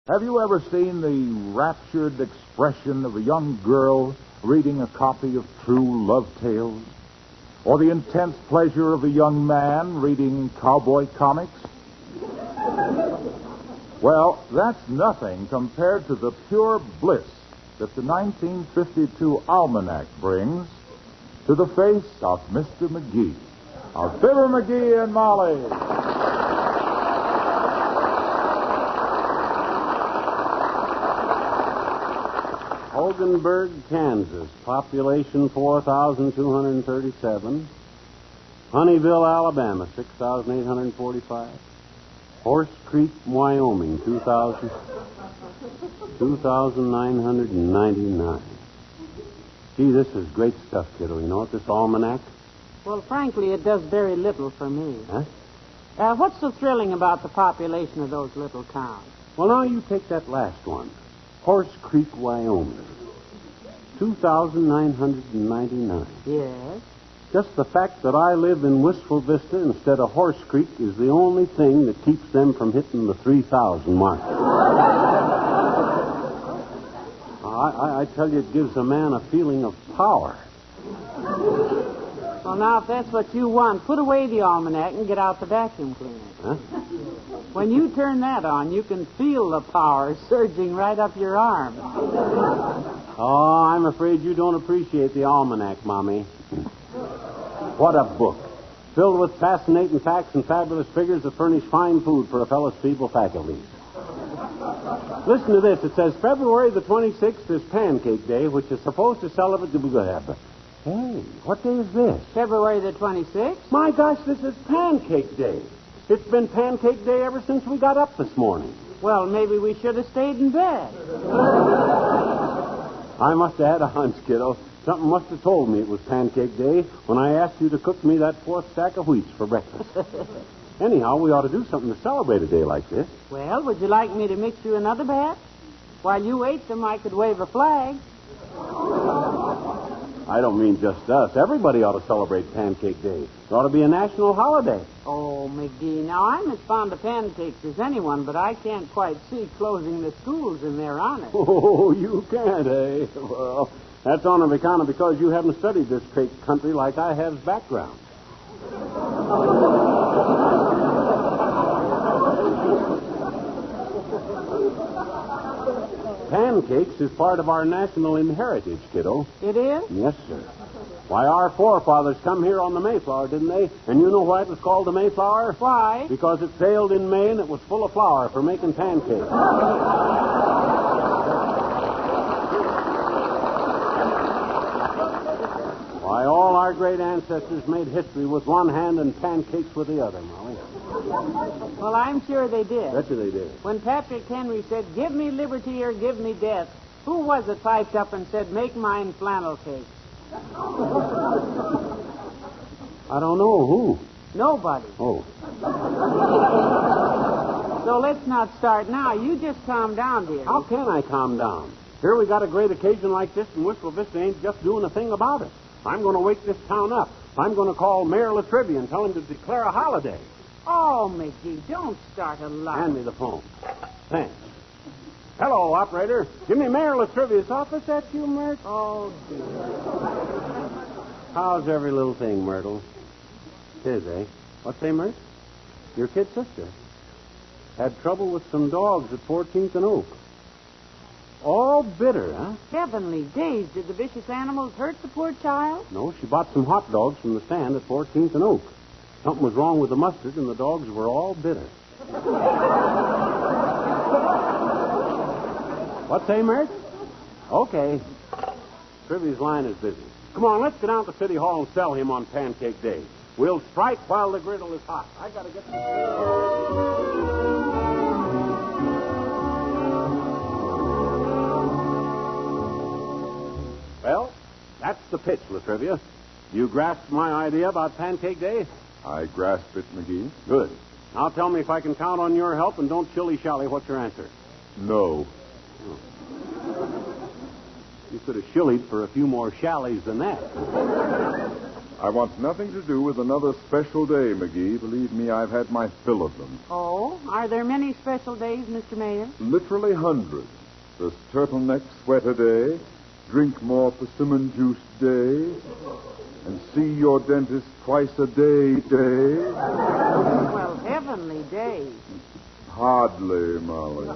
Have you ever seen the raptured expression of a young girl reading a copy of true love tales? Or the intense pleasure of a young man reading cowboy comics? Well, that's nothing compared to the pure bliss that the 1952 almanac brings to the face of Mr. McGee, of Fibber McGee and Molly. Hoganburg, Kansas, population 4,237. Honeyville, Alabama, 6,845. Horse Creek, Wyoming, 2,999. Gee, this is great stuff, kiddo. You know what, this almanac? Well, frankly, it does very little for me. Huh? What's so thrilling about the population of those little towns? Well, now you take that last one. Horse Creek, Wyoming. 2,999. Yes? Just the fact that I live in Wistful Vista instead of Horse Creek is the only thing that keeps them from hitting the 3,000 mark. I tell you, it gives a man a feeling of power. Well, now, if that's what you want, put away the almanac and get out the vacuum cleaner. Huh? When you turn that on, you can feel the power surging right up your arm. Oh, I'm afraid you don't appreciate the almanac, Mommy. What a book. Filled with fascinating facts and fabulous figures that furnish fine food for a fellow's feeble faculties. Listen to this. It says February the 26th is Pancake Day, which is supposed to celebrate... Hey, what day is this? February the 26th? My gosh, this is Pancake Day. It's been Pancake Day ever since we got up this morning. Well, maybe we should have stayed in bed. I must have had a hunch, kiddo. Something must have told me it was Pancake Day when I asked you to cook me that 4th stack of wheats for breakfast. Anyhow, we ought to do something to celebrate a day like this. Well, would you like me to mix you another batch? While you ate them, I could wave a flag. I don't mean just us. Everybody ought to celebrate Pancake Day. It ought to be a national holiday. Oh, McGee, now I'm as fond of pancakes as anyone, but I can't quite see closing the schools in their honor. Oh, you can't, eh? Well, that's on account of because you haven't studied this great country like I have's background. Pancakes is part of our national heritage, kiddo. It is? Yes, sir. Why, our forefathers come here on the Mayflower, didn't they? And you know why it was called the Mayflower? Why? Because it sailed in May and it was full of flour for making pancakes. Why, all our great ancestors made history with one hand and pancakes with the other, Molly. Well, I'm sure they did. Betcha they did. When Patrick Henry said, "Give me liberty or give me death," who was it piped up and said, "Make mine flannel cakes"? I don't know. Who? Nobody. Oh. So let's not start now. You just calm down, dear. How can I calm down? Here we got a great occasion like this, and Wistful Vista ain't just doing a thing about it. I'm going to wake this town up. I'm going to call Mayor Latrivia and tell him to declare a holiday. Oh, McGee, don't start a lie. Hand me the phone. Thanks. Hello, operator. Give me Mayor Latrivia's office. That's you, Mert? Oh, dear. How's every little thing, Myrtle? Tis, eh? What's say, Mert? Your kid sister. Had trouble with some dogs at 14th and Oak. All bitter, huh? Heavenly days. Did the vicious animals hurt the poor child? No, she bought some hot dogs from the stand at 14th and Oak. Something was wrong with the mustard, and the dogs were all bitter. What say, Mert? Okay. Trivia's line is busy. Come on, let's get down to City Hall and sell him on Pancake Day. We'll strike while the griddle is hot. I gotta get... Well, that's the pitch, Latrivia. You grasp my idea about Pancake Day? I grasp it, McGee. Good. Now tell me if I can count on your help, and don't shilly-shally. What's your answer? No. Oh. You could have shillied for a few more shallies than that. I want nothing to do with another special day, McGee. Believe me, I've had my fill of them. Oh, are there many special days, Mr. Mayor? Literally hundreds. This turtleneck sweater day, drink more persimmon juice day, and see your dentist twice a day day. Well, heavenly days. Hardly, Molly.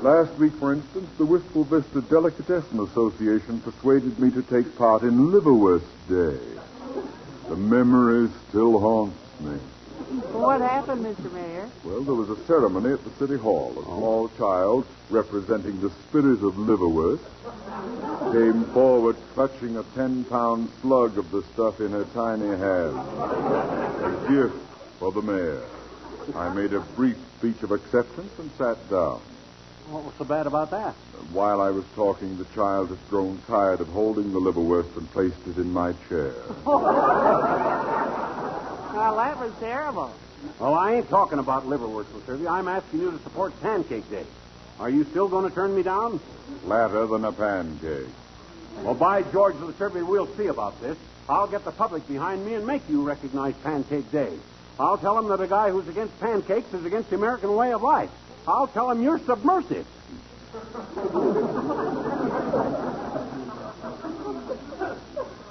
Last week, for instance, the Wistful Vista Delicatessen Association persuaded me to take part in Liverwurst Day. The memory still haunts me. What happened, Mr. Mayor? Well, there was a ceremony at the City Hall. A small child, representing the spirit of liverwurst, came forward clutching a 10-pound slug of the stuff in her tiny hand. A gift for the mayor. I made a brief speech of acceptance and sat down. What was so bad about that? While I was talking, the child had grown tired of holding the liverwurst and placed it in my chair. Well, that was terrible. Well, I ain't talking about liverwurst, Sylvia. I'm asking you to support Pancake Day. Are you still going to turn me down? Flatter than a pancake. Well, by George, Sylvia, we'll see about this. I'll get the public behind me and make you recognize Pancake Day. I'll tell them that a guy who's against pancakes is against the American way of life. I'll tell them you're submersive.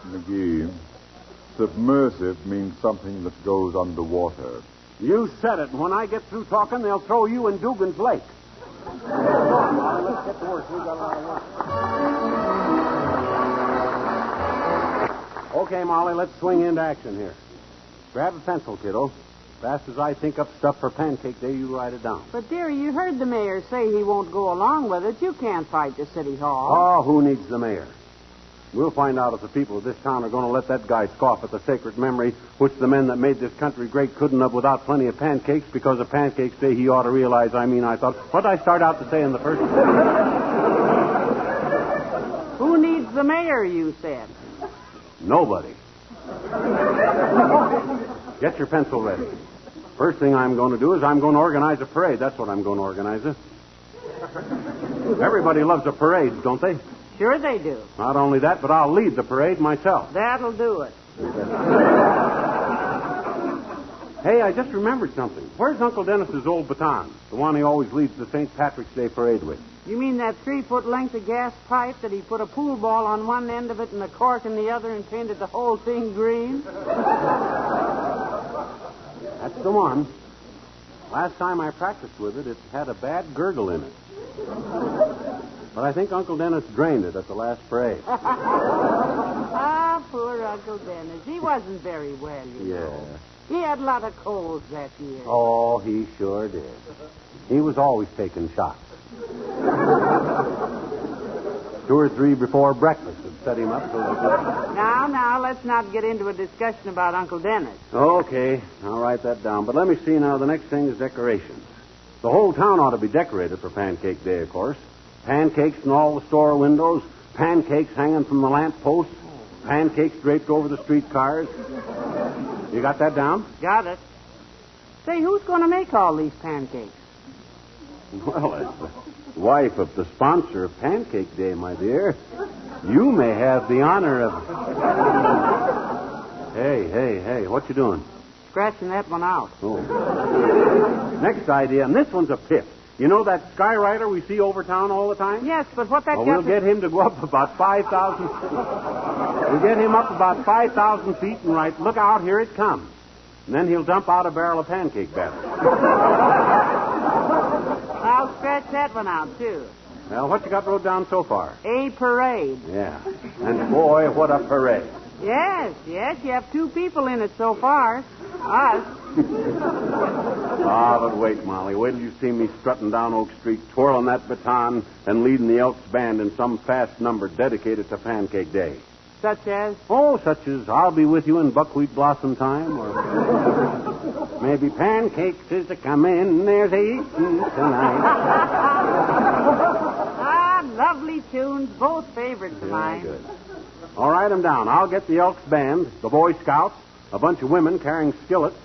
McGee, submersive means something that goes underwater. You said it, and when I get through talking, they'll throw you in Dugan's Lake. Come on, Molly, let's get to work. We've got a lot of work. Okay, Molly, let's swing into action here. Grab a pencil, kiddo. Fast as I think up stuff for Pancake Day, you write it down. But, dearie, you heard the mayor say he won't go along with it. You can't fight the City Hall. Oh, who needs the mayor? We'll find out if the people of this town are going to let that guy scoff at the sacred memory which the men that made this country great couldn't have without plenty of pancakes, because of Pancakes Day he ought to realize, I thought, what did I start out to say in the first place? Who needs the mayor, you said? Nobody. Get your pencil ready. First thing I'm going to do is I'm going to organize a parade. That's what I'm going to organize. Everybody loves a parade, don't they? Sure they do. Not only that, but I'll lead the parade myself. That'll do it. Hey, I just remembered something. Where's Uncle Dennis's old baton? The one he always leads the St. Patrick's Day parade with. You mean that 3-foot length of gas pipe that he put a pool ball on one end of it and a cork in the other and painted the whole thing green? That's the one. Last time I practiced with it, it had a bad gurgle in it. But I think Uncle Dennis drained it at the last parade. Ah, poor Uncle Dennis. He wasn't very well, you know. He had a lot of colds that year. Oh, he sure did. He was always taking shots. 2 or 3 before breakfast would set him up so that... Now, let's not get into a discussion about Uncle Dennis. Okay, I'll write that down. But let me see now. The next thing is decorations. The whole town ought to be decorated for Pancake Day, of course. Pancakes in all the store windows, pancakes hanging from the lamp posts, pancakes draped over the streetcars. You got that down? Got it. Say, who's going to make all these pancakes? Well, as the wife of the sponsor of Pancake Day, my dear, you may have the honor of... Hey, what you doing? Scratching that one out. Oh. Next idea, and this one's a pip. You know that skywriter we see over town all the time? Yes, but what that we'll get him to go up about 5,000 feet. We'll get him up about 5,000 feet and write, "Look out, here it comes." And then he'll dump out a barrel of pancake batter. I'll scratch that one out, too. Well, what you got wrote down so far? A parade. Yeah. And boy, what a parade. Yes. You have 2 people in it so far. Us. But wait, Molly. Wait till you see me strutting down Oak Street, twirling that baton, and leading the Elks Band in some fast number dedicated to Pancake Day. Such as? Oh, such as I'll Be With You in Buckwheat Blossom Time, or maybe Pancakes is a-comin', there's a eatin' tonight. Lovely tunes, both favorites of mine. Good. All right, I'm down. I'll get the Elks Band, the Boy Scouts, a bunch of women carrying skillets.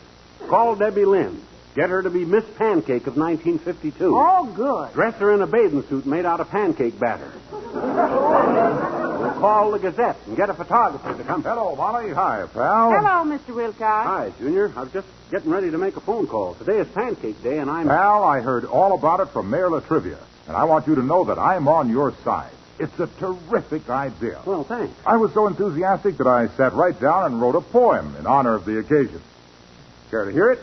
Call Debbie Lynn. Get her to be Miss Pancake of 1952. Oh, good. Dress her in a bathing suit made out of pancake batter. We'll call the Gazette and get a photographer to come. Hello, Molly. Hi, pal. Hello, Mr. Wilcox. Hi, Junior. I was just getting ready to make a phone call. Today is Pancake Day, and I'm... Pal, I heard all about it from Mayor Latrivia, and I want you to know that I'm on your side. It's a terrific idea. Well, thanks. I was so enthusiastic that I sat right down and wrote a poem in honor of the occasion. Care to hear it?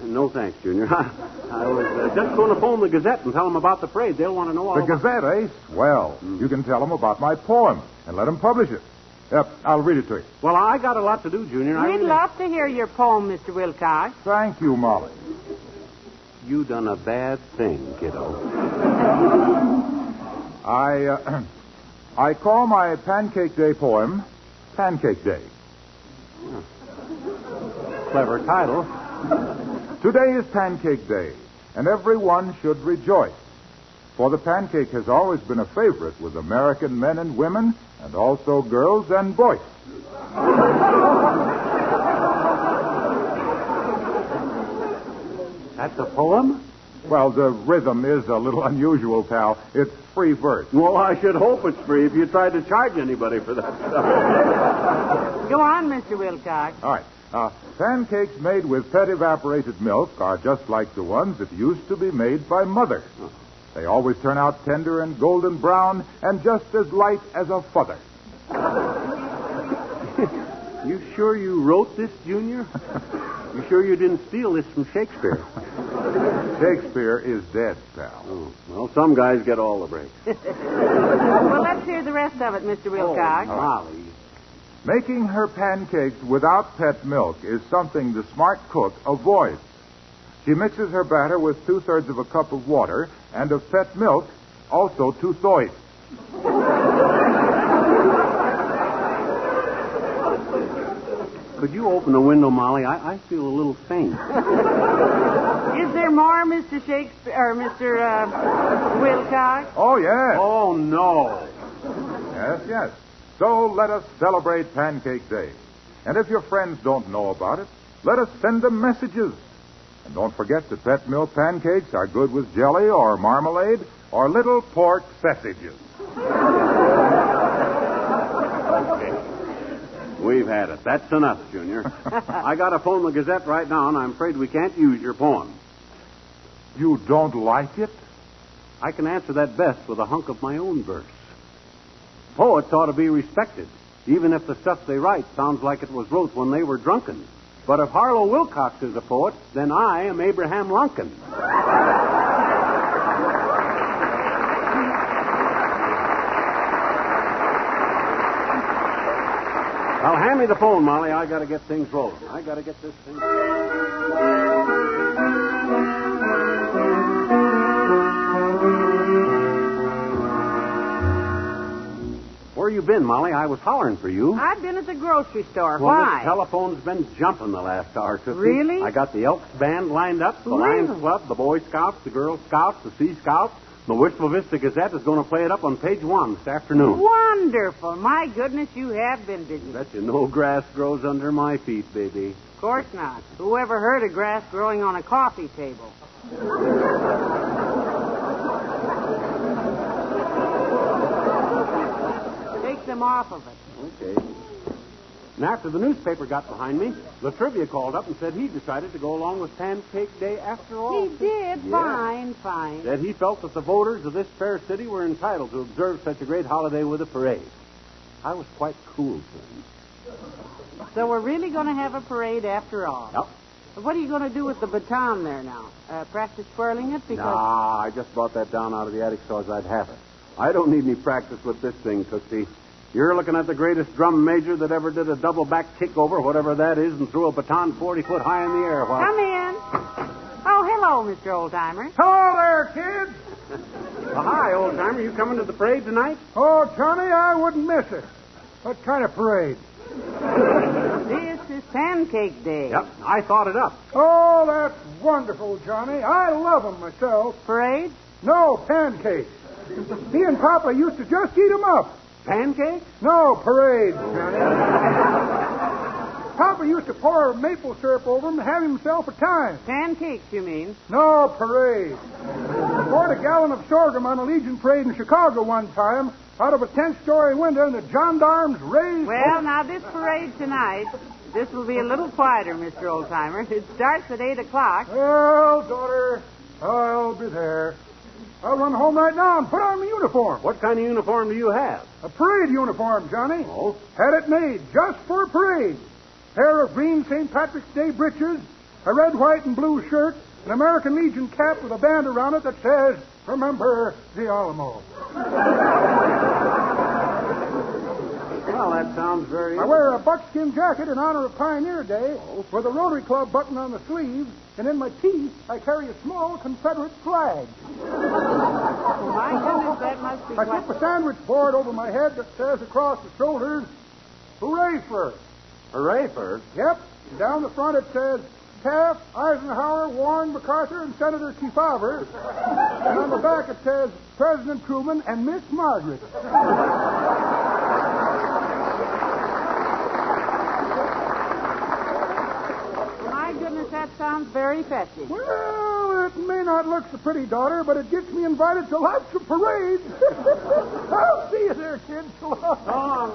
No, thanks, Junior. I was just going to phone the Gazette and tell them about the parade. They'll want to know all The about... Gazette, eh? Swell. You can tell them about my poem and let them publish it. Yep, I'll read it to you. Well, I got a lot to do, Junior. We'd love to hear your poem, Mr. Wilcox. Thank you, Molly. You done a bad thing, kiddo. I call my Pancake Day poem Pancake Day. Clever title. Today is Pancake Day, and everyone should rejoice. For the pancake has always been a favorite with American men and women, and also girls and boys. That's a poem? Well, the rhythm is a little unusual, pal. It's free verse. Well, I should hope it's free if you tried to charge anybody for that stuff. Go on, Mr. Wilcox. All right. Pancakes made with pet evaporated milk are just like the ones that used to be made by Mother. They always turn out tender and golden brown and just as light as a feather. You sure you wrote this, Junior? You sure you didn't steal this from Shakespeare? Shakespeare is dead, pal. Oh, well, some guys get all the breaks. Well, let's hear the rest of it, Mr. Wilcox. Oh, Molly. Making her pancakes without pet milk is something the smart cook avoids. She mixes her batter with 2/3 of a cup of water and of pet milk, also 2/3. Could you open the window, Molly? I feel a little faint. Is there more, Mr. Shakespeare, or Mr. Wilcox? Oh, yes. Oh, no. Yes. So let us celebrate Pancake Day. And if your friends don't know about it, let us send them messages. And don't forget that pet milk pancakes are good with jelly or marmalade or little pork sausages. Okay. We've had it. That's enough, Junior. I got to phone the Gazette right now, and I'm afraid we can't use your poem. You don't like it? I can answer that best with a hunk of my own verse. Poets ought to be respected, even if the stuff they write sounds like it was wrote when they were drunken. But if Harlow Wilcox is a poet, then I am Abraham Lincoln. Well, hand me the phone, Molly. I got to get things rolling. I got to get this thing... Where you been, Molly? I was hollering for you. I've been at the grocery store. Well, Why? the telephone's been jumping the last hour, Tootsie. Really? I got the Elks Band lined up, the Really? Lions Club, the Boy Scouts, the Girl Scouts, the Sea Scouts. The Wistful Vista Gazette is going to play it up on page 1 this afternoon. Wonderful. My goodness, you have been busy. Bet you no grass grows under my feet, baby. Of course not. Who ever heard of grass growing on a coffee table? Take them off of it. Okay. And after the newspaper got behind me, Latrivia called up and said he decided to go along with Pancake Day after all. He did. Yeah. Fine. Said he felt that the voters of this fair city were entitled to observe such a great holiday with a parade. I was quite cool to him. So we're really going to have a parade after all. Yep. What are you going to do with the baton there now? Practice twirling it? Because... Nah, I just brought that down out of the attic so as I'd have it. I don't need any practice with this thing, Tootsie. You're looking at the greatest drum major that ever did a double back kickover, whatever that is, and threw a baton 40 foot high in the air. While... Come in. Oh, hello, Mr. Oldtimer. Hello there, kids. Well, hi, old timer. You coming to the parade tonight? Oh, Johnny, I wouldn't miss it. What kind of parade? This is Pancake Day. Yep, I thought it up. Oh, that's wonderful, Johnny. I love 'em myself. Parade? No, pancakes. Me and Papa used to just eat 'em up. Pancakes? No, parades, Johnny. Papa used to pour maple syrup over 'em and have himself a time. Pancakes, you mean? No, parade. Poured a gallon of sorghum on a Legion parade in Chicago one time. out of a 10th-story window and the gendarmes raised... Well, now, this parade tonight, this will be a little quieter, Mr. Oldtimer. It starts at 8 o'clock. Well, daughter, I'll be there. I'll run home right now and put on my uniform. What kind of uniform do you have? A parade uniform, Johnny. Oh? Had it made just for a parade. Pair of green St. Patrick's Day breeches, a red, white, and blue shirt, an American Legion cap with a band around it that says, "Remember the Alamo." Well, that sounds very... I wear a buckskin jacket in honor of Pioneer Day with a Rotary Club button on the sleeve, and in my teeth I carry a small Confederate flag. Oh, my goodness, that must be I slip a sandwich board over my head that says across the shoulders, "Hooray first." Hooray first? Yep. And down the front it says, "Taft, Eisenhower, Warren, MacArthur, and Senator Kefauver." And on the back it says, "President Truman and Miss Margaret." My goodness, that sounds very festive. Well, it may not look so pretty, daughter, but it gets me invited to lots of parades. I'll see you there, kid. So long.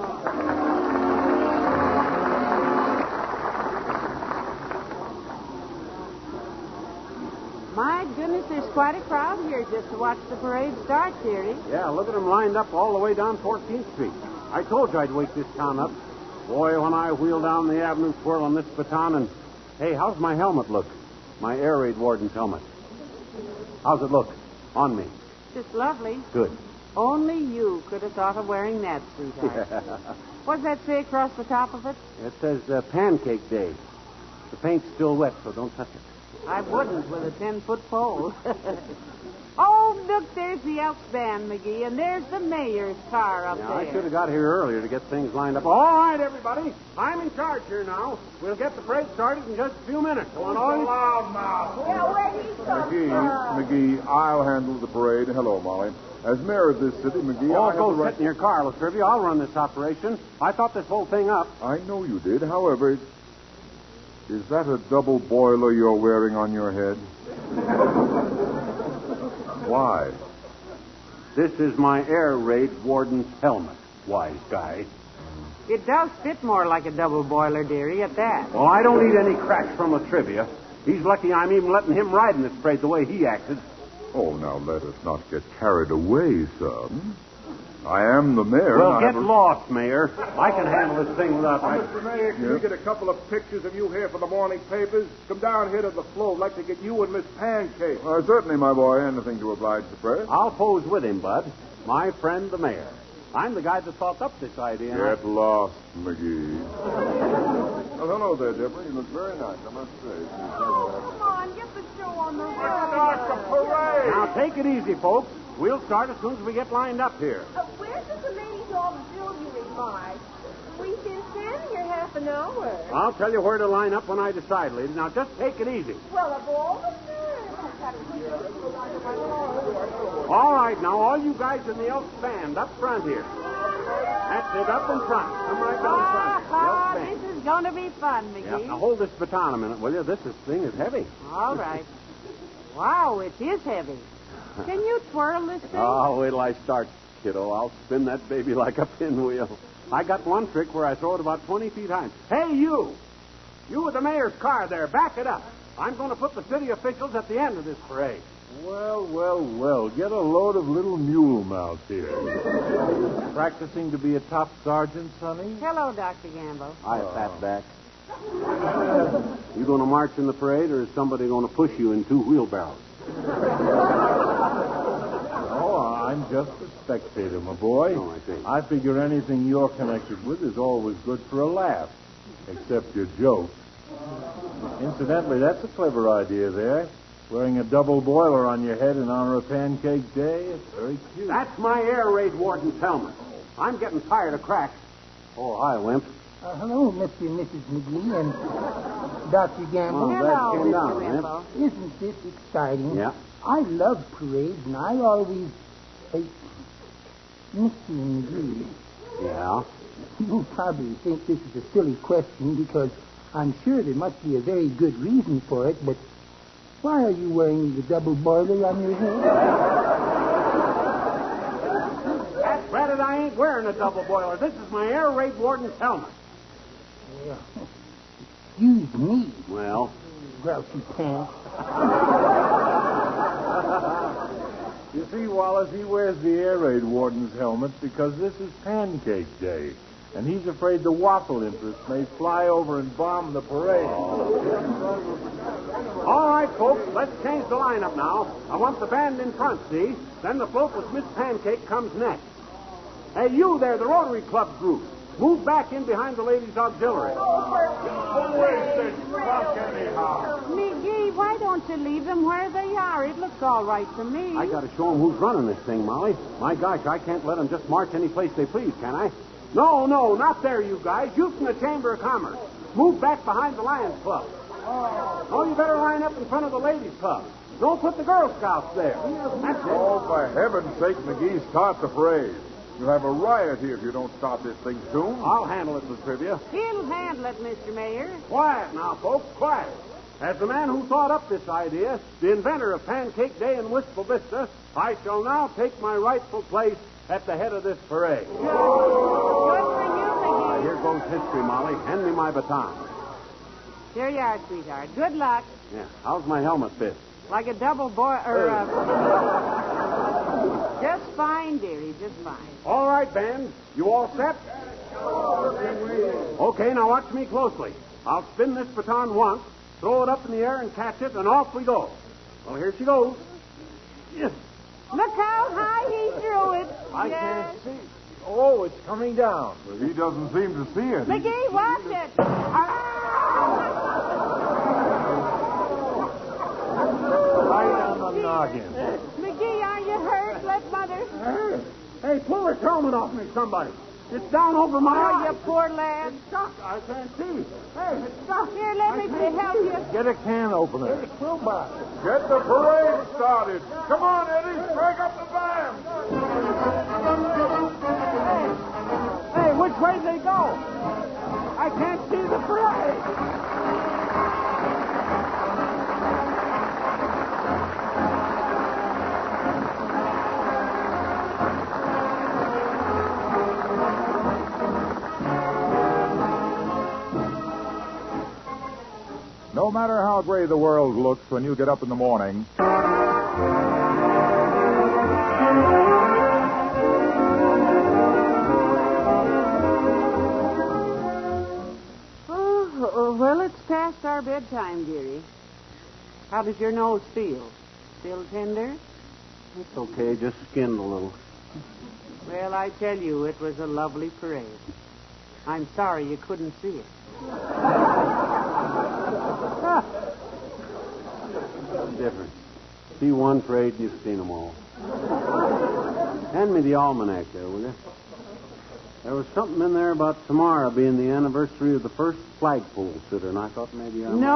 My goodness, there's quite a crowd here just to watch the parade start, dearie. Yeah, look at them lined up all the way down 14th Street. I told you I'd wake this town up. Boy, when I wheel down the avenue twirling this baton and... Hey, how's my helmet look? My air raid warden's helmet. How's it look? On me. Just lovely. Good. Only you could have thought of wearing that, sweetheart. What's that say across the top of it? It says Pancake Day. The paint's still wet, so don't touch it. I wouldn't with a 10-foot pole. Oh, look, there's the Elks Band, McGee, and there's the mayor's car up Yeah, there. I should have got here earlier to get things lined up. All right, everybody. I'm in charge here now. We'll get the parade started in just a few minutes. Go on, all loud mouth. Yeah, where he comes McGee, I'll handle the parade. Hello, Molly. As mayor of this city, McGee, I have Go the right... sit in your car, Latrivia. I'll run this operation. I thought this whole thing up. I know you did. However, is that a double boiler you're wearing on your head? Why? This is my air raid warden's helmet, wise guy. It does fit more like a double boiler, dearie, at that. Well, I don't need any cracks from Latrivia. He's lucky I'm even letting him ride in this parade the way he acted. Oh, now let us not get carried away, son. I am the mayor. Well, and get lost, Mayor. I can handle this thing without... Mr. Mayor, can we get a couple of pictures of you here for the morning papers? Come down here to the floor. I'd like to get you and Miss Pancake. Certainly, my boy. Anything to oblige the press. I'll pose with him, Bud. My friend, the mayor. I'm the guy that thought up this idea. Get lost, McGee. Oh, hello there, Deborah. You look very nice, I must say. Oh, come on, get the show on the road. Start the parade. Now, take it easy, folks. We'll start as soon as we get lined up here. Where's the ladies' auxiliary, Marge? We've been standing here half an hour. I'll tell you where to line up when I decide, lady. Now, just take it easy. Well, of all the All right, now, all you guys in the Elks Band, up front here. That's it, up in front. Come right down front. The Elks Band. This is going to be fun, Yeah, McGee. now hold this baton a minute, will you? This thing is heavy. All right. Wow, it is heavy. Can you twirl this thing? Oh, wait till I start, kiddo. I'll spin that baby like a pinwheel. I got one trick where I throw it about 20 feet high. Hey, you! You with the mayor's car there, back it up. I'm going to put the city officials at the end of this parade. Well. Get a load of little mule mouths here. Practicing to be a top sergeant, Sonny? Hello, Dr. Gamble. Hi, fatback. You going to march in the parade, or is somebody going to push you in two wheelbarrows? Oh, I'm just a spectator, my boy. Oh, I see. I figure anything you're connected with is always good for a laugh, except your jokes. Incidentally, that's a clever idea there. Wearing a double boiler on your head in honor of Pancake Day. It's very cute. That's my air raid warden's helmet. I'm getting tired of cracks. Oh, hi, Wimp. Hello, Mr. and Mrs. McGee and Dr. Gamble. Oh, glad you came down, Wimp. Isn't this exciting? Yeah. I love parades, and I always... Mr. McGee, Yeah? you probably think this is a silly question because I'm sure there must be a very good reason for it, but why are you wearing the double boiler on your head? That's right, I ain't wearing a double boiler. This is my air raid warden's helmet. Yeah. Excuse me, Well, grouchy pants. You see, Wallace, he wears the air raid warden's helmet because this is Pancake Day, and he's afraid the waffle interests may fly over and bomb the parade. all right, folks, let's change the lineup now. I want the band in front, see? Then the float with Miss Pancake comes next. Hey, you there, the Rotary Club group. Move back in behind the ladies' auxiliary. McGee, why don't you leave them where they are? It looks all right to me. I got to show them who's running this thing, Molly. My gosh, I can't let them just march any place they please, can I? No, not there, you guys. You from the Chamber of Commerce. Move back behind the Lions Club. Oh, you better line up in front of the Ladies' Club. Don't put the Girl Scouts there. That's it. Oh, for heaven's sake, McGee, start the parade. You'll have a riot here if you don't stop this thing soon. I'll handle it with trivia. He'll handle it, Mr. Mayor. Quiet now, folks, quiet. As the man who thought up this idea, the inventor of Pancake Day in Wistful Vista, I shall now take my rightful place at the head of this parade. Good for you, McGee. Here goes history, Molly. Hand me my baton. Here you are, sweetheart. Good luck. Yeah, how's my helmet fit? Like a double just fine, dearie, just fine. All right, band. You all set? Okay, now watch me closely. I'll spin this baton once, throw it up in the air and catch it, and off we go. Well, here she goes. Yes. Look how high he threw it. I Yes. can't see. Oh, it's coming down. Well, he doesn't seem to see it. McGee, watch it. Right on the noggin. McGee, are you hurt? Let Mother. Hey, pull this helmet off me, somebody. It's down over my Oh, eye. you poor lad. It's stuck. I can't see. Hey, it's stuck. Here, let me help you. Get a can opener. Get the parade started. Come on, Eddie. Strike up the band. Hey, which way they go? I can't see the parade. No matter how gray the world looks when you get up in the morning, Well, it's past our bedtime, dearie. How does your nose feel? Still tender? It's okay, just skinned a little. Well, I tell you, it was a lovely parade. I'm sorry you couldn't see it. What's the difference? See one parade and you've seen them all. Hand me the almanac there, will you? There was something in there about tomorrow being the anniversary of the first flagpole sitter, and I thought maybe I might... No.